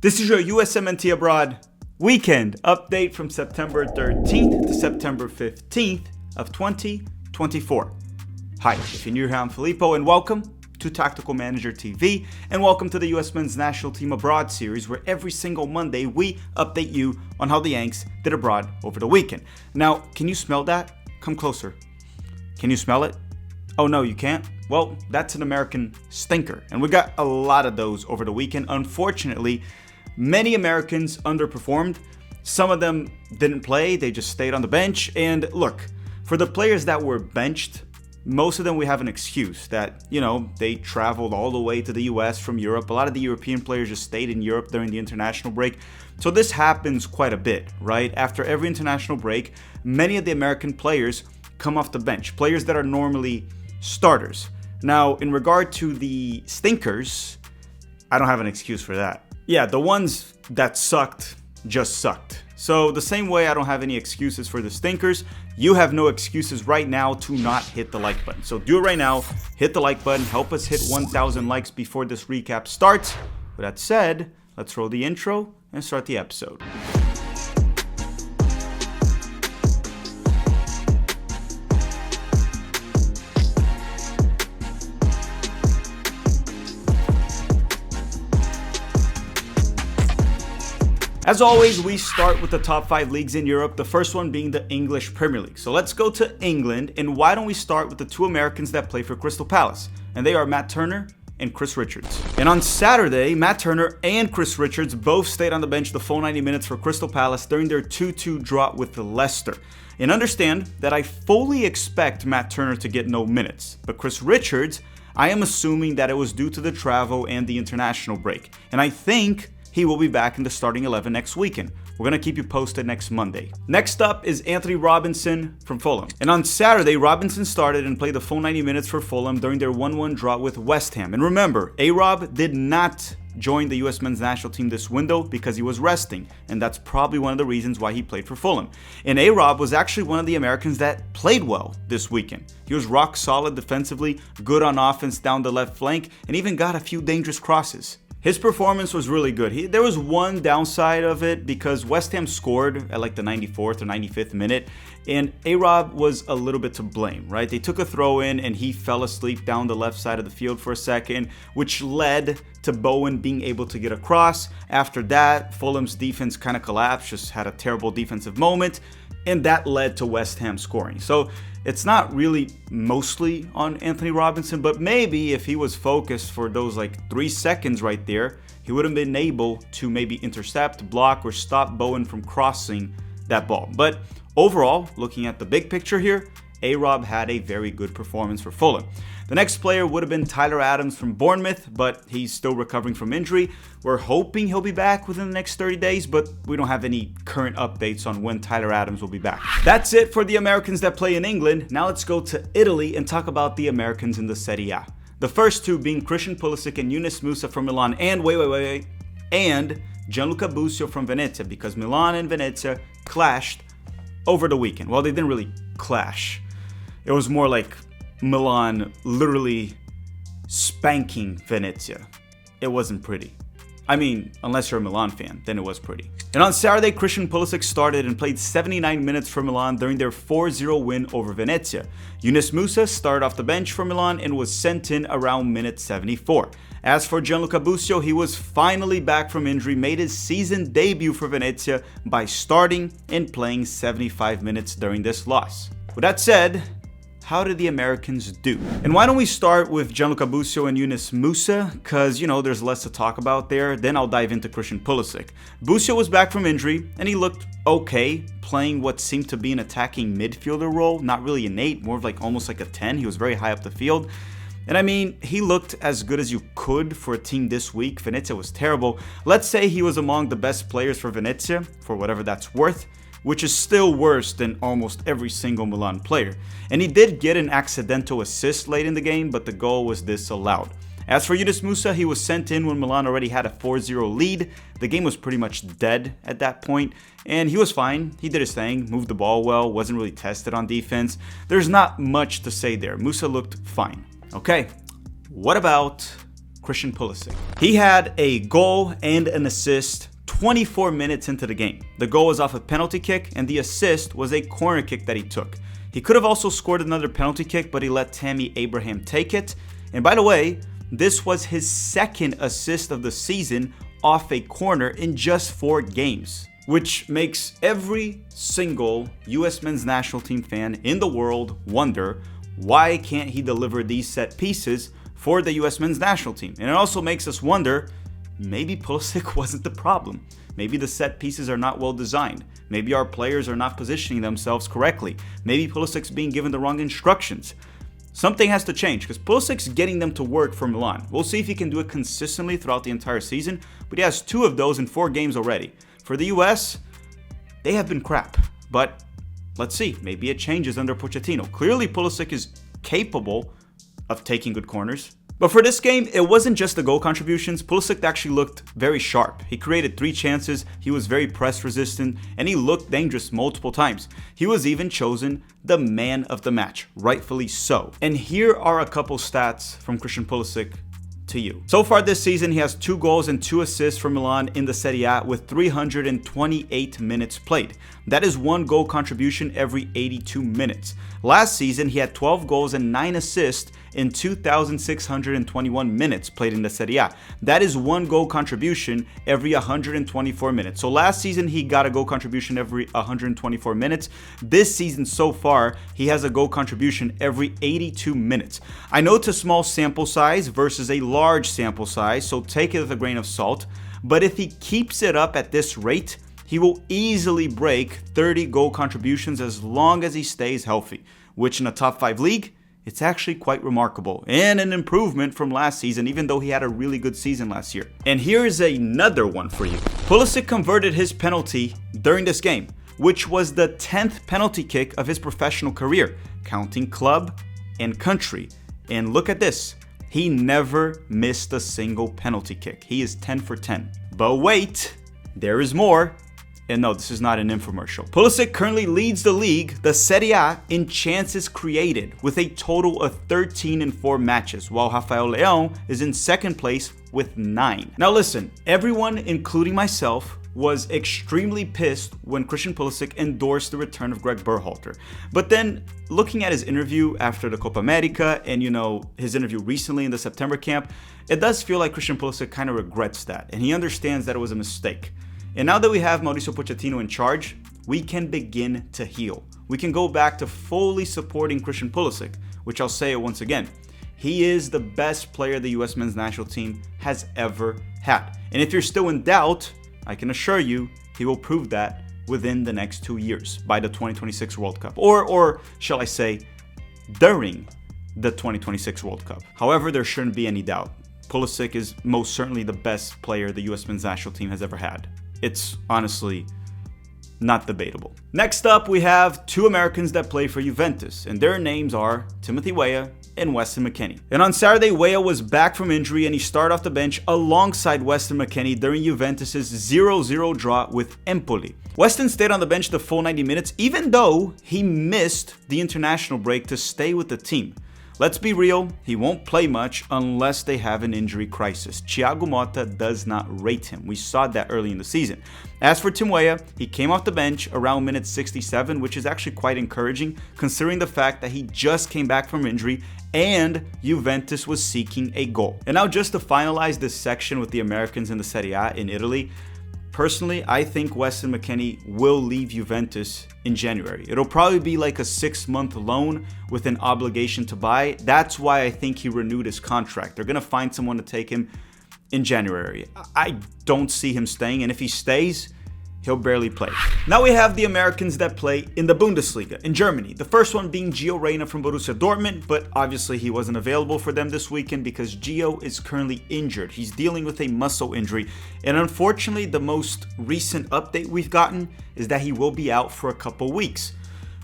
This is your USMNT Abroad weekend update from September 13th to September 15th of 2024. Hi, if you're new here, I'm Filippo, and welcome to Tactical Manager TV, and welcome to the US Men's National Team Abroad series, where every single Monday we update you on how the Yanks did abroad over the weekend. Now, can you smell that? Come closer. Can you smell it? Oh no, you can't? Well, that's an American stinker, and we got a lot of those over the weekend. Unfortunately, many Americans underperformed. Some of them didn't play, they just stayed on the bench. And look, for the players that were benched, most of them we have an excuse that, they traveled all the way to the US from Europe. A lot of the European players just stayed in Europe during the international break. So this happens quite a bit, right? After every international break, many of the American players come off the bench, players that are normally starters. Now, in regard to the stinkers, I don't have an excuse for that. Yeah, the ones that sucked just sucked. So the same way I don't have any excuses for the stinkers, you have no excuses right now to not hit the like button. So do it right now, hit the like button, help us hit 1,000 likes before this recap starts. With that said, let's roll the intro and start the episode. As always, we start with the top 5 leagues in Europe, the first one being the English Premier League. So let's go to England, and why don't we start with the two Americans that play for Crystal Palace? And they are Matt Turner and Chris Richards. And on Saturday, Matt Turner and Chris Richards both stayed on the bench the full 90 minutes for Crystal Palace during their 2-2 draw with Leicester. And understand that I fully expect Matt Turner to get no minutes, but Chris Richards, I am assuming that it was due to the travel and the international break. And I think he will be back in the starting 11 next weekend. We're going to keep you posted next Monday. Next up is Anthony Robinson from Fulham. And on Saturday, Robinson started and played the full 90 minutes for Fulham during their 1-1 draw with West Ham. And remember, A-Rob did not join the US Men's National Team this window because he was resting. And that's probably one of the reasons why he played for Fulham. And A-Rob was actually one of the Americans that played well this weekend. He was rock solid defensively, good on offense down the left flank, and even got a few dangerous crosses. His performance was really good. There was one downside of it because West Ham scored at like the 94th or 95th minute, and A-Rob was a little bit to blame, right? They took a throw in and he fell asleep down the left side of the field for a second, which led to Bowen being able to get across. After that, Fulham's defense kind of collapsed, just had a terrible defensive moment, and that led to West Ham scoring. So it's not really mostly on Anthony Robinson, but maybe if he was focused for those like 3 seconds right there, he would have been able to maybe intercept, block, or stop Bowen from crossing that ball. But overall, looking at the big picture here, A-Rob had a very good performance for Fulham. The next player would have been Tyler Adams from Bournemouth, but he's still recovering from injury. We're hoping he'll be back within the next 30 days, but we don't have any current updates on when Tyler Adams will be back. That's it for the Americans that play in England. Now let's go to Italy and talk about the Americans in the Serie A. The first two being Christian Pulisic and Yunus Musah from Milan, and Gianluca Busio from Venezia, because Milan and Venezia clashed over the weekend. Well, they didn't really clash. It was more like Milan literally spanking Venezia. It wasn't pretty. I mean, unless you're a Milan fan, then it was pretty. And on Saturday, Christian Pulisic started and played 79 minutes for Milan during their 4-0 win over Venezia. Yunus Musah started off the bench for Milan and was sent in around minute 74. As for Gianluca Busio, he was finally back from injury, made his season debut for Venezia by starting and playing 75 minutes during this loss. With that said, how did the Americans do? And why don't we start with Gianluca Busio and Yunus Musah, because, there's less to talk about there. Then I'll dive into Christian Pulisic. Busio was back from injury, and he looked okay, playing what seemed to be an attacking midfielder role, not really an 8, more of like almost like a 10. He was very high up the field. And I mean, he looked as good as you could for a team this week. Venezia was terrible. Let's say he was among the best players for Venezia, for whatever that's worth, which is still worse than almost every single Milan player. And he did get an accidental assist late in the game, but the goal was disallowed. As for Yunus Musah, he was sent in when Milan already had a 4-0 lead. The game was pretty much dead at that point, and he was fine. He did his thing, moved the ball well, wasn't really tested on defense. There's not much to say there. Musah looked fine. Okay, what about Christian Pulisic. He had a goal and an assist 24 minutes into the game. The goal was off a penalty kick, and the assist was a corner kick that he took. He could have also scored another penalty kick, but he let Tammy Abraham take it. And by the way, this was his second assist of the season off a corner in just 4 games, which makes every single US men's national team fan in the world wonder, why can't he deliver these set pieces for the US men's national team? And it also makes us wonder, maybe Pulisic wasn't the problem. Maybe the set pieces are not well designed. Maybe our players are not positioning themselves correctly. Maybe Pulisic's being given the wrong instructions. Something has to change because Pulisic's getting them to work for Milan. We'll see if he can do it consistently throughout the entire season, but he has 2 of those in 4 games already. For the US, they have been crap, but let's see. Maybe it changes under Pochettino. Clearly, Pulisic is capable of taking good corners. But for this game, it wasn't just the goal contributions. Pulisic actually looked very sharp. He created 3 chances, he was very press resistant, and he looked dangerous multiple times. He was even chosen the man of the match, rightfully so. And here are a couple stats from Christian Pulisic to you. So far this season, he has 2 goals and 2 assists for Milan in the Serie A with 328 minutes played. That is 1 goal contribution every 82 minutes. Last season, he had 12 goals and 9 assists in 2,621 minutes played in the Serie A. That is 1 goal contribution every 124 minutes. So last season, he got a goal contribution every 124 minutes. This season so far, he has a goal contribution every 82 minutes. I know it's a small sample size versus a large sample size, so take it with a grain of salt. But if he keeps it up at this rate, he will easily break 30 goal contributions as long as he stays healthy, which in a top 5 league, it's actually quite remarkable and an improvement from last season, even though he had a really good season last year. And here's another one for you. Pulisic converted his penalty during this game, which was the 10th penalty kick of his professional career, counting club and country. And look at this. He never missed a single penalty kick. He is 10 for 10. But wait, there is more. And no, this is not an infomercial. Pulisic currently leads the league, the Serie A, in chances created with a total of 13 in 4 matches, while Rafael Leão is in second place with 9. Now listen, everyone, including myself, was extremely pissed when Christian Pulisic endorsed the return of Greg Berhalter. But then, looking at his interview after the Copa America and, his interview recently in the September camp, it does feel like Christian Pulisic kind of regrets that, and he understands that it was a mistake. And now that we have Mauricio Pochettino in charge, we can begin to heal. We can go back to fully supporting Christian Pulisic, which I'll say it once again. He is the best player the US men's national team has ever had. And if you're still in doubt, I can assure you he will prove that within the next 2 years by the 2026 World Cup. Or shall I say, during the 2026 World Cup. However, there shouldn't be any doubt. Pulisic is most certainly the best player the US men's national team has ever had. It's honestly not debatable. Next up, we have 2 Americans that play for Juventus, and their names are Timothy Weah and Weston McKennie. And on Saturday, Weah was back from injury and he started off the bench alongside Weston McKennie during Juventus' 0-0 draw with Empoli. Weston stayed on the bench the full 90 minutes, even though he missed the international break to stay with the team. Let's be real, he won't play much unless they have an injury crisis. Thiago Motta does not rate him. We saw that early in the season. As for Tim Weah, he came off the bench around minute 67, which is actually quite encouraging considering the fact that he just came back from injury and Juventus was seeking a goal. And now just to finalize this section with the Americans in the Serie A in Italy, personally, I think Weston McKennie will leave Juventus in January. It'll probably be like a 6-month loan with an obligation to buy. That's why I think he renewed his contract. They're going to find someone to take him in January. I don't see him staying, and if he stays, he'll barely play. Now we have the Americans that play in the Bundesliga in Germany. The first one being Gio Reyna from Borussia Dortmund, but obviously he wasn't available for them this weekend because Gio is currently injured. He's dealing with a muscle injury, and unfortunately the most recent update we've gotten is that he will be out for a couple weeks,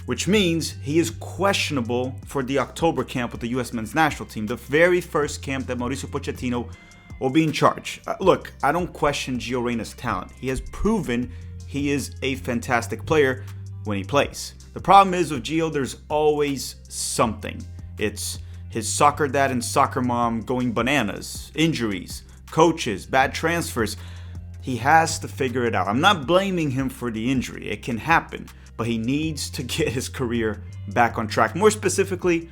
which means he is questionable for the October camp with the US men's national team, the very first camp that Mauricio Pochettino will be in charge. Look, I don't question Gio Reyna's talent. He has proven he is a fantastic player when he plays. The problem is with Gio, there's always something. It's his soccer dad and soccer mom going bananas, injuries, coaches, bad transfers. He has to figure it out. I'm not blaming him for the injury. It can happen, but he needs to get his career back on track. More specifically,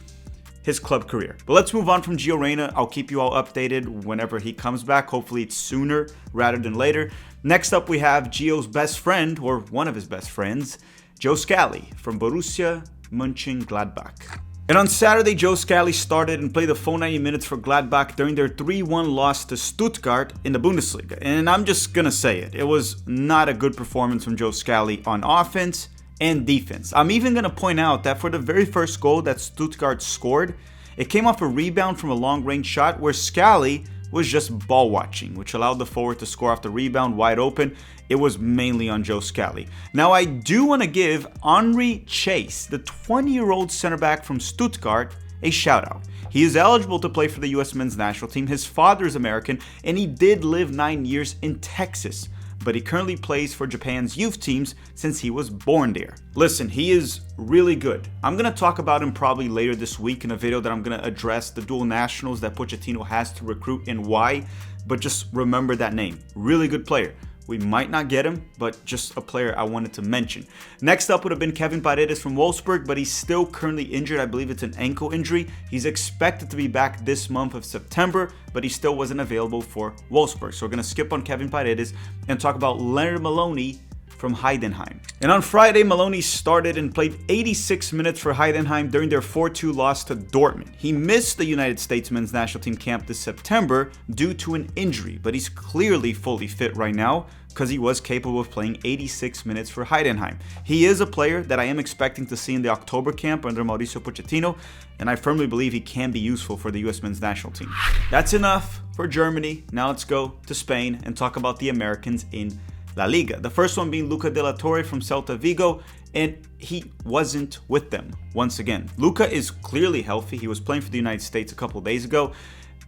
his club career. But let's move on from Gio Reyna. I'll keep you all updated whenever he comes back. Hopefully it's sooner rather than later. Next up, we have Gio's best friend, or one of his best friends, Joe Scally from Borussia Mönchengladbach. And on Saturday, Joe Scally started and played the full 90 minutes for Gladbach during their 3-1 loss to Stuttgart in the Bundesliga. And I'm just gonna say it. It was not a good performance from Joe Scally on offense and defense. I'm even gonna point out that for the very first goal that Stuttgart scored, it came off a rebound from a long-range shot where Scally was just ball watching, which allowed the forward to score off the rebound wide open. It was mainly on Joe Scally. Now, I do want to give Henri Chase, the 20-year-old center back from Stuttgart, a shout out. He is eligible to play for the US men's national team. His father is American, and he did live 9 years in Texas, but he currently plays for Japan's youth teams since he was born there. Listen, he is really good. I'm going to talk about him probably later this week in a video that I'm going to address the dual nationals that Pochettino has to recruit and why, but just remember that name. Really good player. We might not get him, but just a player I wanted to mention. Next up would have been Kevin Paredes from Wolfsburg, but he's still currently injured. I believe it's an ankle injury. He's expected to be back this month of September, but he still wasn't available for Wolfsburg. So we're going to skip on Kevin Paredes and talk about Leonard Maloney from Heidenheim. And on Friday, Maloney started and played 86 minutes for Heidenheim during their 4-2 loss to Dortmund. He missed the United States men's national team camp this September due to an injury, but he's clearly fully fit right now because he was capable of playing 86 minutes for Heidenheim. He is a player that I am expecting to see in the October camp under Mauricio Pochettino, and I firmly believe he can be useful for the US men's national team. That's enough for Germany. Now let's go to Spain and talk about the Americans in La Liga. The first one being Luca de la Torre from Celta Vigo, and he wasn't with them once again. Luca is clearly healthy. He was playing for the United States a couple days ago.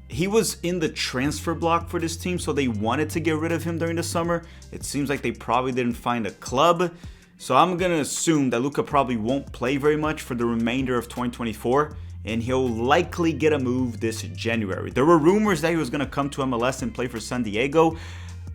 He was in the transfer block for this team, so they wanted to get rid of him during the summer. It seems like they probably didn't find a club. So I'm going to assume that Luca probably won't play very much for the remainder of 2024, and he'll likely get a move this January. There were rumors that he was going to come to MLS and play for San Diego.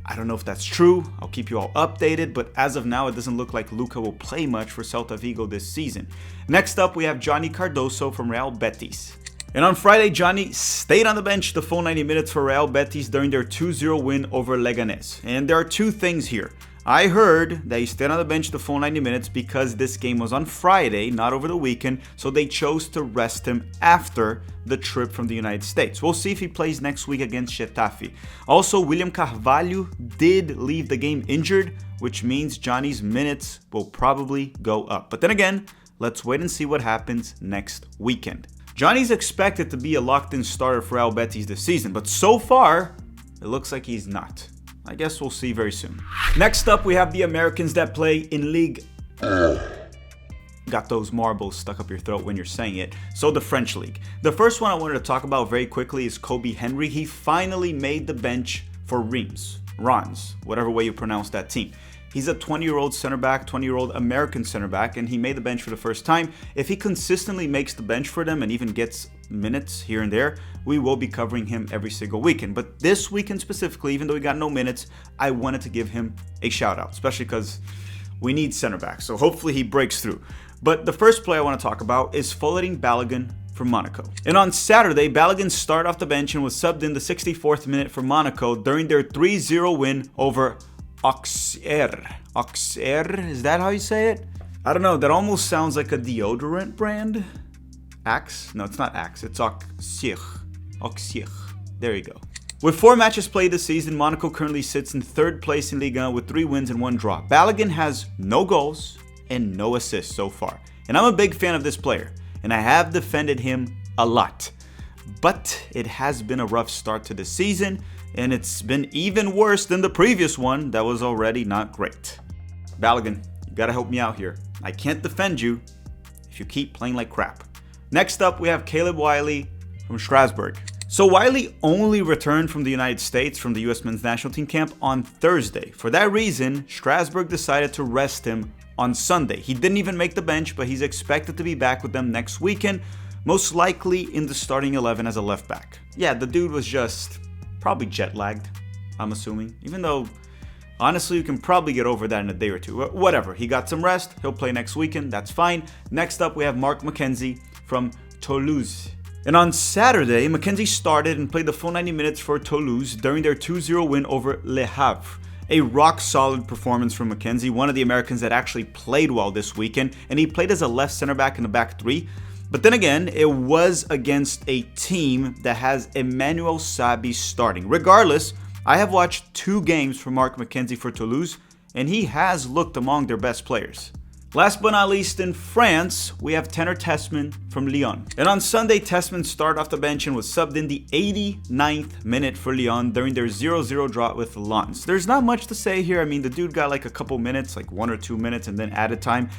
I don't know if that's true. I'll keep you all updated, but as of now, it doesn't look like Luca will play much for Celta Vigo this season. Next up, we have Johnny Cardoso from Real Betis. And on Friday, Johnny stayed on the bench the full 90 minutes for Real Betis during their 2-0 win over Leganés. And there are two things here. I heard that he stayed on the bench the full 90 minutes because this game was on Friday, not over the weekend, so they chose to rest him after the trip from the United States. We'll see if he plays next week against Getafe. Also, William Carvalho did leave the game injured, which means Johnny's minutes will probably go up. But then again, let's wait and see what happens next weekend. Johnny's expected to be a locked-in starter for Real Betis this season, but so far, it looks like he's not. I guess we'll see very soon. Next up, we have the Americans that play in Liga. Got those marbles stuck up your throat when you're saying it. So the French league. The first one I wanted to talk about very quickly is Kobe Henry. He finally made the bench for Reims, whatever way you pronounce that team. He's a 20-year-old center back, 20-year-old American center back, and he made the bench for the first time. If he consistently makes the bench for them and even gets minutes here and there, we will be covering him every single weekend. But this weekend specifically, even though he got no minutes, I wanted to give him a shout out, especially because we need center backs. So hopefully he breaks through. But the first player I want to talk about is Folarin Balogun from Monaco. And on Saturday, Balogun started off the bench and was subbed in the 64th minute for Monaco during their 3-0 win over Auxerre. Auxerre, is that how you say it? I don't know, that almost sounds like a deodorant brand. Axe? No, it's not Axe, it's Auxerre. Auxerre. There you go. With 4 matches played this season, Monaco currently sits in 3rd place in Liga with 3 wins and 1 draw. Balogun has no goals and no assists so far. And I'm a big fan of this player, and I have defended him a lot. But it has been a rough start to the season, and it's been even worse than the previous one that was already not great. Balogun, you gotta help me out here. I can't defend you if you keep playing like crap. Next up, we have Caleb Wiley from Strasbourg. So Wiley only returned from the United States from the US men's national team camp on Thursday. For that reason, Strasbourg decided to rest him on Sunday. He didn't even make the bench, but he's expected to be back with them next weekend. most likely in the starting 11 as a left back. Yeah, the dude was just probably jet lagged, I'm assuming. Even though, honestly, you can probably get over that in a day or two. Whatever, he got some rest, he'll play next weekend, that's fine. Next up, we have Mark McKenzie from Toulouse. And on Saturday, McKenzie started and played the full 90 minutes for Toulouse during their 2-0 win over Le Havre. A rock-solid performance from McKenzie, one of the Americans that actually played well this weekend, and he played as a left center back in the back three. But then again, it was against a team that has Emmanuel Sabi starting. Regardless, I have watched 2 games from Mark McKenzie for Toulouse, and he has looked among their best players. Last but not least, in France, we have Tenor Tessman from Lyon. And on Sunday, Tessman started off the bench and was subbed in the 89th minute for Lyon during their 0-0 draw with Lens. There's not much to say here. I mean, the dude got like a couple minutes, like 1 or 2 minutes, and then added time.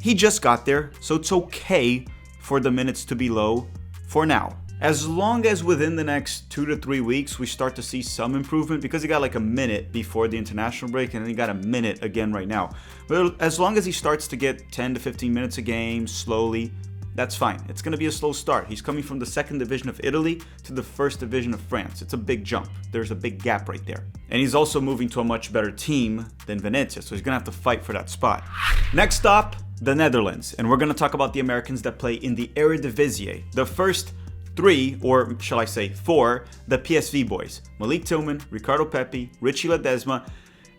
He just got there, so it's okay for the minutes to be low for now. As long as within the next 2 to 3 weeks we start to see some improvement, because he got like a minute before the international break and then he got a minute again right now. But as long as he starts to get 10 to 15 minutes a game slowly, that's fine. It's going to be a slow start. He's coming from the 2nd division of Italy to the 1st division of France. It's a big jump. There's a big gap right there. And he's also moving to a much better team than Venezia, so he's going to have to fight for that spot. Next stop, the Netherlands. And we're going to talk about the Americans that play in the Eredivisie. The first 3, or shall I say 4, the PSV boys. Malik Tillman, Ricardo Pepi, Richie Ledesma,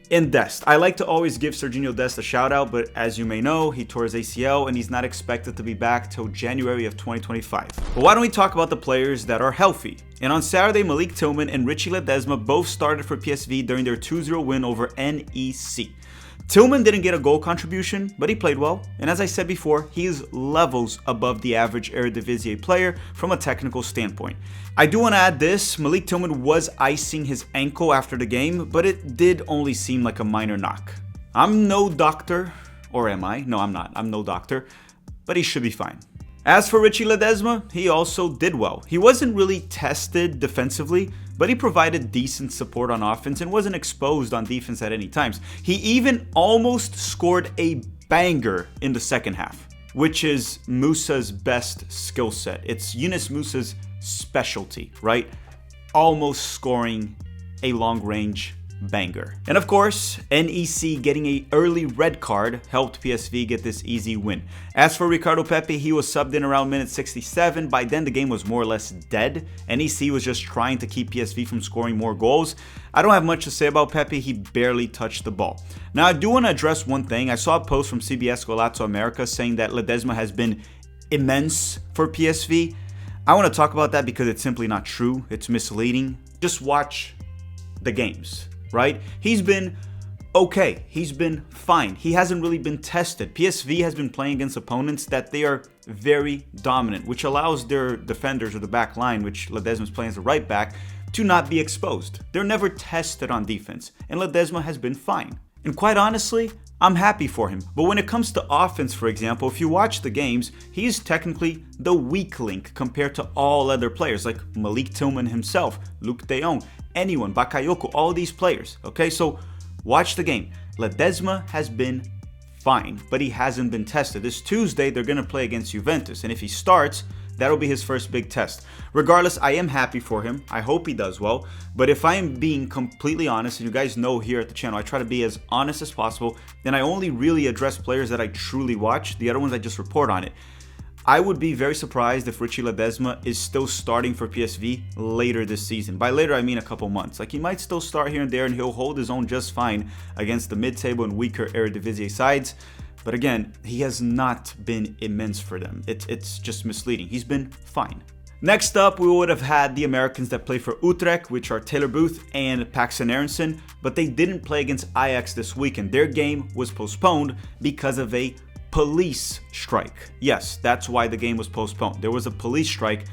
and Dest. I like to always give Serginho Dest a shout out, but as you may know, he tore his ACL and he's not expected to be back till January of 2025. But why don't we talk about the players that are healthy? And on Saturday, Malik Tillman and Richie Ledesma both started for PSV during their 2-0 win over NEC. Tillman didn't get a goal contribution, but he played well. And as I said before, he is levels above the average Eredivisie player from a technical standpoint. I do want to add this, Malik Tillman was icing his ankle after the game, but it did only seem like a minor knock. I'm no doctor, or am I? No, I'm not. I'm no doctor, but he should be fine. As for Richie Ledesma, he also did well. He wasn't really tested defensively, but he provided decent support on offense and wasn't exposed on defense at any times. He even almost scored a banger in the second half, which is Musa's best skill set. It's Yunus Musa's specialty, right? Almost scoring a long-range banger. And of course, NEC getting an early red card helped PSV get this easy win. As for Ricardo Pepi, he was subbed in around minute 67. By then, the game was more or less dead. NEC was just trying to keep PSV from scoring more goals. I don't have much to say about Pepi. He barely touched the ball. Now, I do want to address one thing. I saw a post from CBS Golazo America saying that Ledesma has been immense for PSV. I want to talk about that because it's simply not true. It's misleading. Just watch the games. Right? He's been okay. He's been fine. He hasn't really been tested. PSV has been playing against opponents that they are very dominant, which allows their defenders or the back line, which Ledesma's playing as a right back, to not be exposed. They're never tested on defense, and Ledesma has been fine. And quite honestly, I'm happy for him. But when it comes to offense, for example, if you watch the games, he's technically the weak link compared to all other players like Malik Tillman himself, Luke de Jong, anyone, Bakayoko, all these players. Okay, so watch the game. Ledesma has been fine, but he hasn't been tested. This Tuesday, they're going to play against Juventus, and if he starts, that'll be his first big test. Regardless, I am happy for him. I hope he does well. But if I am being completely honest, and you guys know here at the channel, I try to be as honest as possible, then I only really address players that I truly watch. The other ones I just report on it. I would be very surprised if Richie Ledesma is still starting for PSV later this season. By later, I mean a couple months. Like, he might still start here and there, and he'll hold his own just fine against the mid-table and weaker Eredivisie sides. But again, he has not been immense for them. It's just misleading. He's been fine. Next up, we would have had the Americans that play for Utrecht, which are Taylor Booth and Paxton Aronson, but they didn't play against Ajax this weekend. Their game was postponed because of a police strike. Yes, that's why the game was postponed. There was a police strike,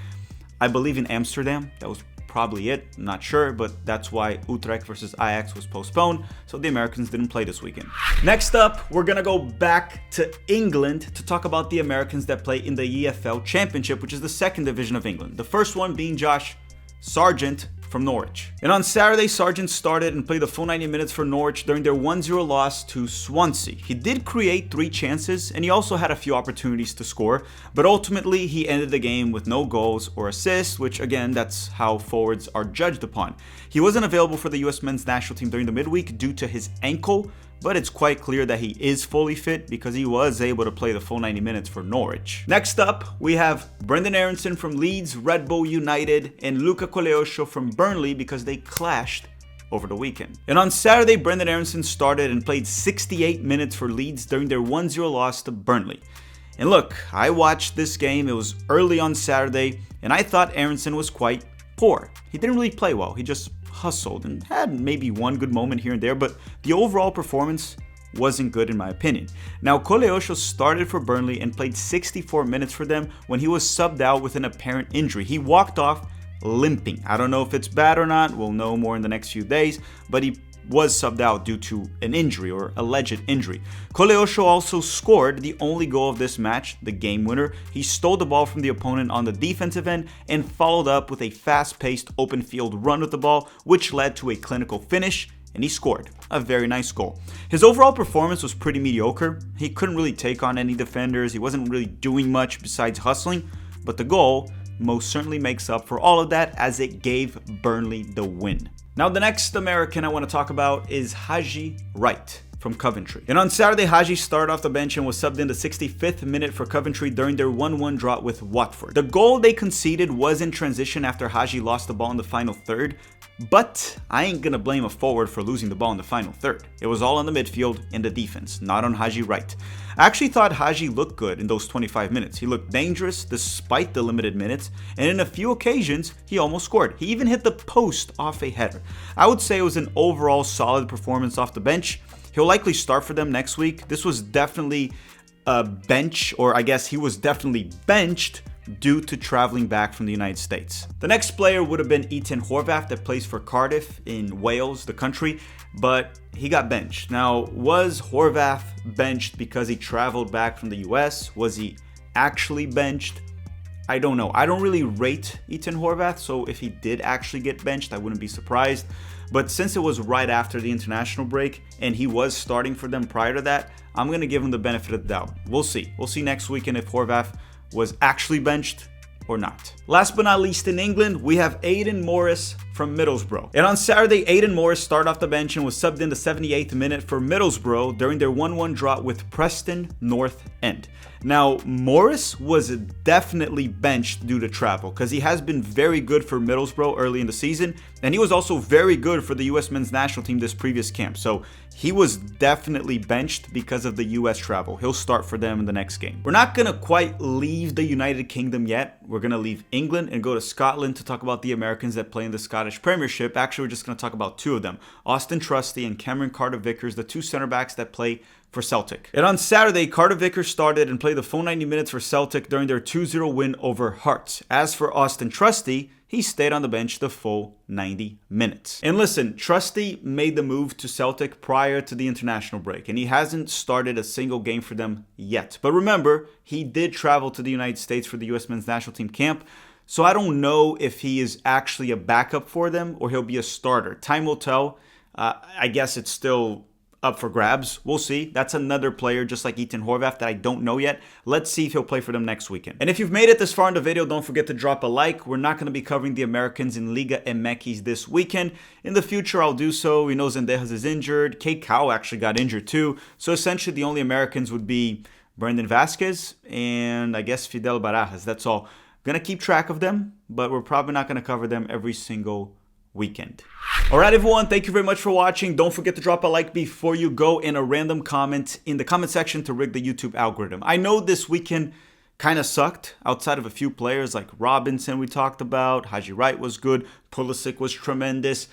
I believe in Amsterdam. That was probably it, I'm not sure, but that's why Utrecht versus Ajax was postponed, so the Americans didn't play this weekend. Next up, we're gonna go back to England to talk about the Americans that play in the EFL Championship, which is the second division of England. The first one being Josh Sargent from Norwich. And on Saturday, Sargent started and played the full 90 minutes for Norwich during their 1-0 loss to Swansea. He did create 3 chances, and he also had a few opportunities to score, but ultimately he ended the game with no goals or assists, which again, that's how forwards are judged upon. He wasn't available for the US men's national team during the midweek due to his ankle, but it's quite clear that he is fully fit because he was able to play the full 90 minutes for Norwich. Next up, we have Brenden Aaronson from Leeds, Red Bull United, and Luca Koleosho from Burnley because they clashed over the weekend. And on Saturday, Brenden Aaronson started and played 68 minutes for Leeds during their 1-0 loss to Burnley. And look, I watched this game, it was early on Saturday, and I thought Aaronson was quite poor. He didn't really play well, he just hustled and had maybe one good moment here and there, but the overall performance wasn't good in my opinion. Now, Koleosho started for Burnley and played 64 minutes for them when he was subbed out with an apparent injury. He walked off limping. I don't know if it's bad or not, we'll know more in the next few days, but he was subbed out due to an injury or alleged injury. Koleosho also scored the only goal of this match, the game winner. He stole the ball from the opponent on the defensive end and followed up with a fast-paced open field run with the ball, which led to a clinical finish, and he scored a very nice goal. His overall performance was pretty mediocre. He couldn't really take on any defenders. He wasn't really doing much besides hustling, but the goal most certainly makes up for all of that as it gave Burnley the win. Now, the next American I want to talk about is Haji Wright from Coventry. And on Saturday, Haji started off the bench and was subbed in the 65th minute for Coventry during their 1-1 draw with Watford. The goal they conceded was in transition after Haji lost the ball in the final third, but I ain't gonna blame a forward for losing the ball in the final third. It was all on the midfield and the defense, not on Haji Wright. I actually thought Haji looked good in those 25 minutes. He looked dangerous despite the limited minutes, and in a few occasions, he almost scored. He even hit the post off a header. I would say it was an overall solid performance off the bench. He'll likely start for them next week. This was definitely a bench, or I guess he was definitely benched due to traveling back from the United States. The next player would have been Ethan Horvath that plays for Cardiff in Wales, the country, but he got benched. Now, was Horvath benched because he traveled back from the US? Was he actually benched? I don't know. I don't really rate Ethan Horvath, so if he did actually get benched, I wouldn't be surprised. But since it was right after the international break and he was starting for them prior to that, I'm going to give him the benefit of the doubt. We'll see. We'll see next weekend if Horvath was actually benched or not. Last but not least, in England, we have Aidan Morris from Middlesbrough. And on Saturday, Aidan Morris started off the bench and was subbed in the 78th minute for Middlesbrough during their 1-1 draw with Preston North End. Now, Morris was definitely benched due to travel because he has been very good for Middlesbrough early in the season, and he was also very good for the US men's national team this previous camp. So he was definitely benched because of the US travel. He'll start for them in the next game. We're not going to quite leave the United Kingdom yet. We're going to leave England and go to Scotland to talk about the Americans that play in the Scottish Premiership. Actually, we're just going to talk about 2 of them, Austin Trusty and Cameron Carter-Vickers, the 2 center backs that play for Celtic. And on Saturday, Carter-Vickers started and played the full 90 minutes for Celtic during their 2-0 win over Hearts. As for Austin Trusty, he stayed on the bench the full 90 minutes. And listen, Trusty made the move to Celtic prior to the international break, and he hasn't started a single game for them yet. But remember, he did travel to the United States for the US men's national team camp, so I don't know if he is actually a backup for them or he'll be a starter. Time will tell. I guess it's still up for grabs. We'll see. That's another player just like Ethan Horvath that I don't know yet. Let's see if he'll play for them next weekend. And if you've made it this far in the video, don't forget to drop a like. We're not going to be covering the Americans in Liga MX this weekend. In the future, I'll do so. We know Zendejas is injured. Kate Cow actually got injured too. So essentially, the only Americans would be Brandon Vasquez and I guess Fidel Barajas. That's all. Gonna keep track of them, but we're probably not going to cover them every single weekend. Alright everyone, thank you very much for watching. Don't forget to drop a like before you go and a random comment in the comment section to rig the YouTube algorithm. I know this weekend kind of sucked outside of a few players like Robinson we talked about, Haji Wright was good, Pulisic was tremendous,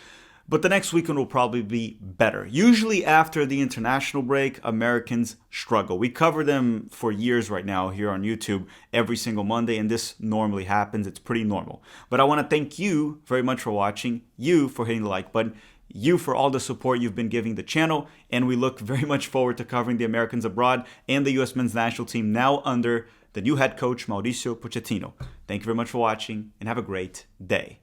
but the next weekend will probably be better. Usually after the international break, Americans struggle. We cover them for years right now here on YouTube every single Monday, and this normally happens. It's pretty normal. But I want to thank you very much for watching, you for hitting the like button, you for all the support you've been giving the channel, and we look very much forward to covering the Americans abroad and the US men's national team now under the new head coach, Mauricio Pochettino. Thank you very much for watching, and have a great day.